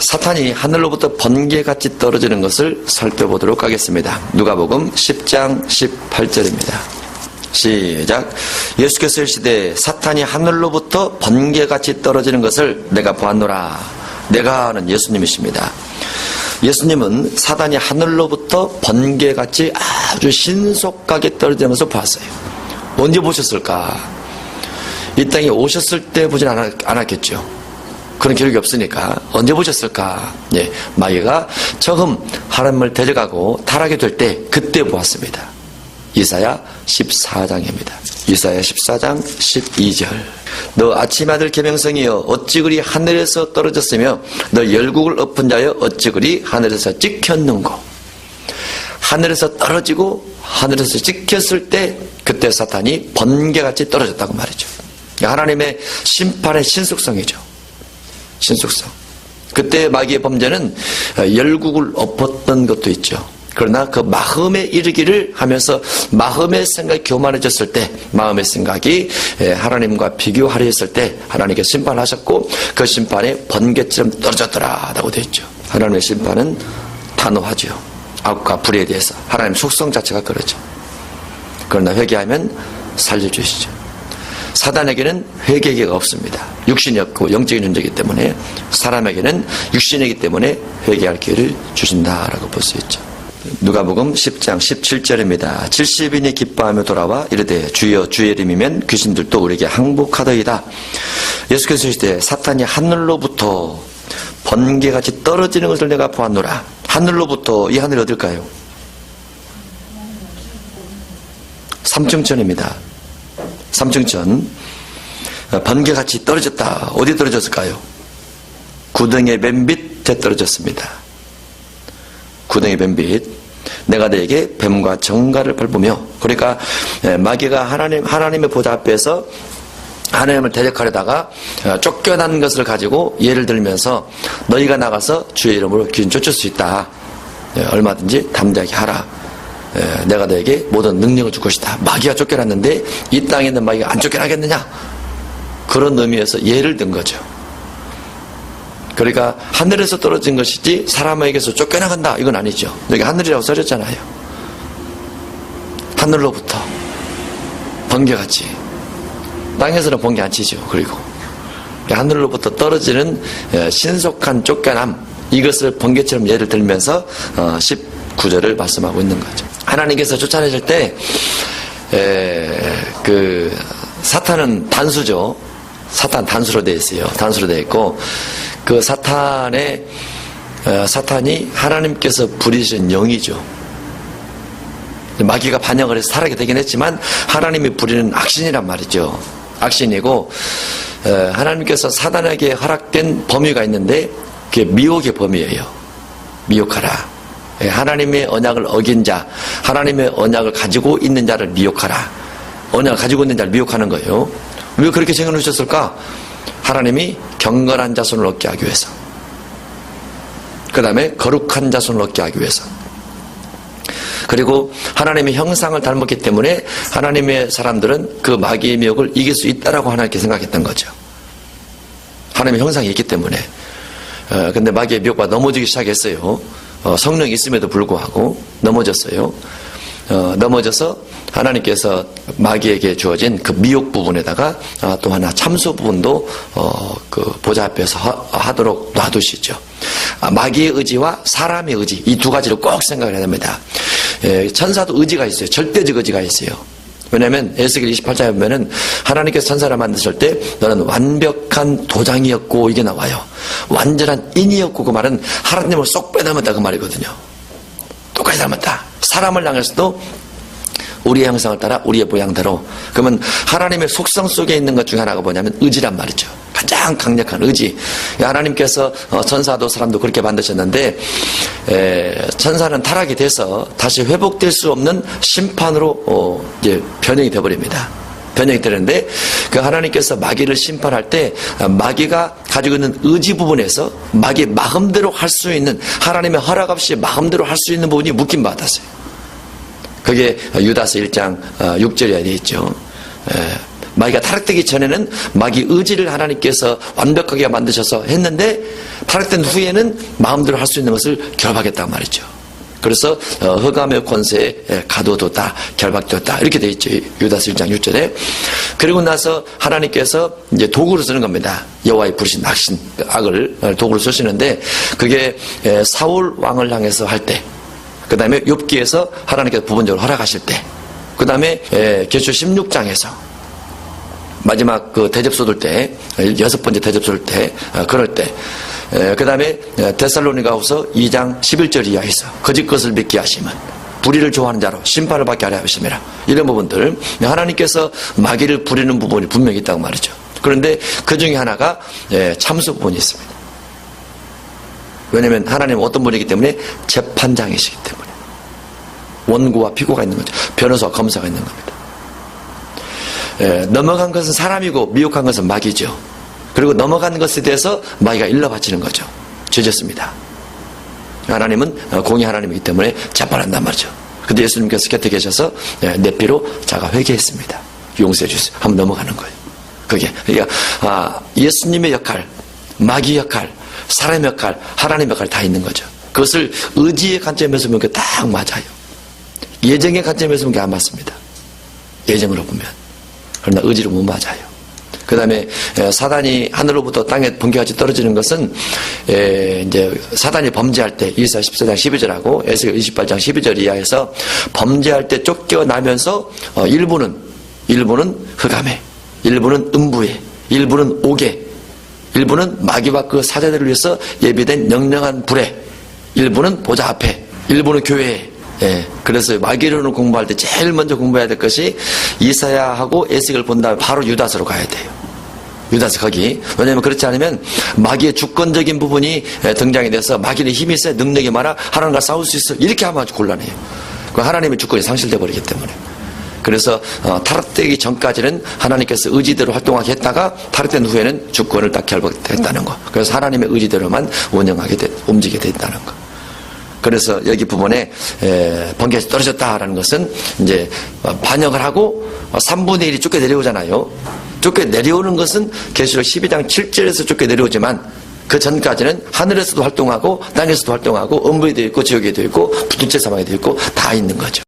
사탄이 하늘로부터 번개같이 떨어지는 것을 살펴보도록 하겠습니다. 누가복음 10장 18절입니다. 시작. 예수께서 이르시되 사탄이 하늘로부터 번개같이 떨어지는 것을 내가 보았노라. 내가는 예수님이십니다. 예수님은 사탄이 하늘로부터 번개같이 아주 신속하게 떨어지는 것을 보았어요. 언제 보셨을까? 이 땅에 오셨을 때 보진 않았겠죠. 그런 기록이 없으니까 언제 보셨을까? 예, 마귀가 처음 하나님을 데려가고 타락이 될 때 그때 보았습니다. 이사야 14장입니다. 이사야 14장 12절. 너 아침 아들 계명성이여 어찌 그리 하늘에서 떨어졌으며 너 열국을 엎은 자여 어찌 그리 하늘에서 찍혔는고. 하늘에서 떨어지고 하늘에서 찍혔을 때 그때 사탄이 번개같이 떨어졌다고 말이죠. 하나님의 심판의 신속성이죠. 신속성. 그때 마귀의 범죄는 열국을 엎었던 것도 있죠. 그러나 그 마음에 이르기를 하면서 마음의 생각이 교만해졌을 때, 마음의 생각이 하나님과 비교하려 했을 때 하나님께서 심판하셨고 그 심판에 번개처럼 떨어졌더라라고 되어 있죠. 하나님의 심판은 단호하죠. 악과 불에 대해서 하나님의 속성 자체가 그러죠. 그러나 회개하면 살려주시죠. 사단에게는 회개기가 없습니다. 육신이 없고 영적인 존재이기 때문에, 사람에게는 육신이기 때문에 회개할 기회를 주신다라고 볼 수 있죠. 누가복음 10장 17절입니다. 70인이 기뻐하며 돌아와 이르되 주여 주의 이름이면 귀신들도 우리에게 항복하더이다. 예수께서 이르시되 사탄이 하늘로부터 번개같이 떨어지는 것을 내가 보았노라. 하늘로부터, 이 하늘이 어딜까요? 삼층천입니다. 삼층천. 번개같이 떨어졌다. 어디 떨어졌을까요? 구덩이의 맨 밑에 떨어졌습니다. 구덩이 맨 밑. 내가 너에게 뱀과 정갈을 밟으며, 그러니까 마귀가 하나님의 보좌 앞에서 하나님을 대적하려다가 쫓겨난 것을 가지고 예를 들면서 너희가 나가서 주의 이름으로 귀신 쫓을 수 있다. 얼마든지 담대하게 하라. 내가 너에게 모든 능력을 줄 것이다. 마귀가 쫓겨났는데 이 땅에 있는 마귀가 안 쫓겨나겠느냐? 그런 의미에서 예를 든 거죠. 그러니까 하늘에서 떨어진 것이지 사람에게서 쫓겨나간다 이건 아니죠. 여기 하늘이라고 써졌잖아요. 하늘로부터 번개같이. 땅에서는 번개 안 치죠. 그리고 하늘로부터 떨어지는 신속한 쫓겨남, 이것을 번개처럼 예를 들면서 19절을 말씀하고 있는 거죠. 하나님께서 쫓아내실 때 사탄은 단수죠. 사탄 단수로 되어 있어요. 단수로 되어 있고 그 사탄이 하나님께서 부리신 영이죠. 마귀가 반역을 해서 타락이 되긴 했지만 하나님이 부리는 악신이란 말이죠. 악신이고 하나님께서 사단에게 허락된 범위가 있는데 그게 미혹의 범위예요. 미혹하라. 하나님의 언약을 어긴 자, 하나님의 언약을 가지고 있는 자를 미혹하라. 언약을 가지고 있는 자를 미혹하는 거예요. 왜 그렇게 정해놓으셨을까? 하나님이 경건한 자손을 얻게 하기 위해서, 그 다음에 거룩한 자손을 얻게 하기 위해서, 그리고 하나님의 형상을 닮았기 때문에 하나님의 사람들은 그 마귀의 미혹을 이길 수 있다라고 하나님께 생각했던 거죠. 하나님의 형상이 있기 때문에. 근데 마귀의 미혹과 넘어지기 시작했어요. 성령이 있음에도 불구하고 넘어졌어요. 넘어져서 하나님께서 마귀에게 주어진 그 미혹 부분에다가 또 하나 참소 부분도 그 보좌 앞에서 하도록 놔두시죠. 마귀의 의지와 사람의 의지, 이 두 가지를 꼭 생각을 해야 됩니다. 천사도 의지가 있어요. 절대적 의지가 있어요. 왜냐하면 에스겔 28장에 보면은 하나님께서 천사를 만드실 때 너는 완벽한 도장이었고 이게 나와요. 완전한 인이었고, 그 말은 하나님을 쏙 빼닮았다 그 말이거든요. 똑같이 닮았다. 사람을 향해서도 우리의 형상을 따라 우리의 모양대로. 그러면 하나님의 속성 속에 있는 것 중에 하나가 뭐냐면 의지란 말이죠. 가장 강력한 의지. 하나님께서 천사도 사람도 그렇게 만드셨는데 천사는 타락이 돼서 다시 회복될 수 없는 심판으로 이제 변형이 되어버립니다. 변형이 되는데 그 하나님께서 마귀를 심판할 때 마귀가 가지고 있는 의지 부분에서 마귀의 마음대로 할 수 있는, 하나님의 허락 없이 마음대로 할 수 있는 부분이 묶임 받았어요. 그게 유다서 1장 6절에 되어 있죠. 마귀가 타락되기 전에는 마귀 의지를 하나님께서 완벽하게 만드셔서 했는데 타락된 후에는 마음대로 할 수 있는 것을 결박했단 말이죠. 그래서 흑암의 권세에 가둬뒀다, 결박되었다 이렇게 돼 있죠. 유다서 1장 6절에. 그리고 나서 하나님께서 이제 도구로 쓰는 겁니다. 여호와의 부르신 낙신, 악을 도구로 쓰시는데 그게 사울 왕을 향해서 할 때, 그 다음에 욥기에서 하나님께서 부분적으로 허락하실 때, 그 다음에 계시록 16장에서 마지막 그 대접 쏟을 때, 6번째 대접 쏟을 때, 그럴 때, 그 다음에 데살로니가후서 2장 11절 이하에서 거짓 것을 믿게 하시면 불의를 좋아하는 자로 심판을 받게 하려 하심이라. 이런 부분들, 하나님께서 마귀를 부리는 부분이 분명히 있다고 말이죠. 그런데 그 중에 하나가 참수 부분이 있습니다. 왜냐하면 하나님은 어떤 분이기 때문에 재판장이시기 때문에 원고와 피고가 있는 거죠. 변호사와 검사가 있는 겁니다. 넘어간 것은 사람이고 미혹한 것은 마귀죠. 그리고 넘어간 것에 대해서 마귀가 일러바치는 거죠. 죄졌습니다. 하나님은 공의 하나님이기 때문에 재판한단 말이죠. 근데 예수님께서 곁에 계셔서 내 피로 자가 회개했습니다. 용서해 주세요. 한번 넘어가는 거예요. 그게 그러니까 예수님의 역할, 마귀 역할, 사람의 역할, 하나님의 역할 다 있는 거죠. 그것을 의지의 관점에서 보면 딱 맞아요. 예정의 관점에서 보면 안 맞습니다. 예정으로 보면. 그러나 의지로 못 맞아요. 그 다음에 사단이 하늘로부터 땅에 번개같이 떨어지는 것은 이제 사단이 범죄할 때 이사 14장 12절하고 에스겔 28장 12절 이하에서 범죄할 때 쫓겨나면서 일부는 흑암에, 일부는 음부에, 일부는 옥에, 일부는 마귀와 그 사자들을 위해서 예비된 영영한 불에, 일부는 보좌 앞에, 일부는 교회에. 그래서 마귀론을 공부할 때 제일 먼저 공부해야 될 것이 이사야하고 에스겔을 본 다음에 바로 유다서로 가야 돼요. 유다서 거기. 왜냐하면 그렇지 않으면 마귀의 주권적인 부분이 등장이 돼서 마귀는 힘이 세, 능력이 많아, 하나님과 싸울 수 있어, 이렇게 하면 아주 곤란해요. 그 하나님의 주권이 상실돼 버리기 때문에. 그래서 타락되기 전까지는 하나님께서 의지대로 활동하게 했다가 타락된 후에는 주권을 딱 결박했다는 거. 그래서 하나님의 의지대로만 움직이게 됐다는 거. 그래서 여기 부분에 번개에서 떨어졌다라는 것은 이제 반역을 하고 3분의 1이 쫓겨 내려오잖아요. 쫓겨 내려오는 것은 계시록 12장 7절에서 쫓겨 내려오지만 그 전까지는 하늘에서도 활동하고 땅에서도 활동하고 음부에도 있고 지옥에도 있고 둘째 사망에도 있고 다 있는 거죠.